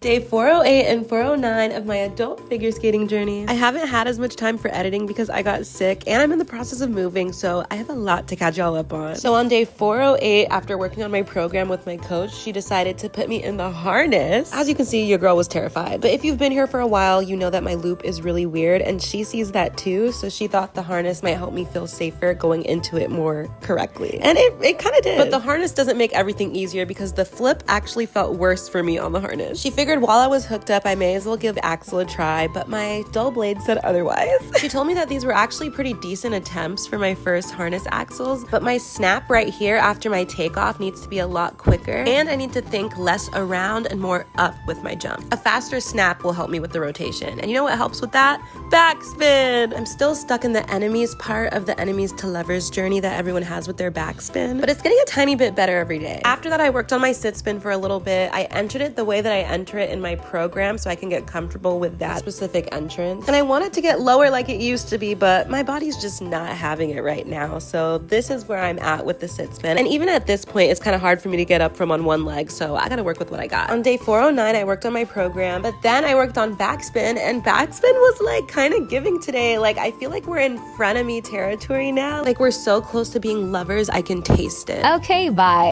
Day 408 and 409 of my adult figure skating journey. I haven't had as much time for editing because I got sick and I'm in the process of moving, so I have a lot to catch y'all up on. So on day 408, after working on my program with my coach, she decided to put me in the harness. As you can see, your girl was terrified. But if you've been here for a while, you know that my loop is really weird and she sees that too, so she thought the harness might help me feel safer going into it more correctly. And it kind of did. But the harness doesn't make everything easier because the flip actually felt worse for me on the harness. She figured while I was hooked up, I may as well give Axel a try, but my dull blade said otherwise. She told me that these were actually pretty decent attempts for my first harness axles, but my snap right here after my takeoff needs to be a lot quicker, and I need to think less around and more up with my jump. A faster snap will help me with the rotation, and you know what helps with that? Backspin! I'm still stuck in the enemies part of the enemies to lovers journey that everyone has with their backspin, but it's getting a tiny bit better every day. After that, I worked on my sit spin for a little bit. I entered it the way that I enter it in my program so I can get comfortable with that specific entrance. And I want it to get lower like it used to be, but my body's just not having it right now. So this is where I'm at with the sit spin. And even at this point, it's kind of hard for me to get up from on one leg, so I gotta work with what I got. On day 409, I worked on my program, but then I worked on backspin, and backspin was like kind of giving today. Like, I feel like we're in frenemy territory now. Like, we're so close to being lovers, I can taste it. Okay, bye.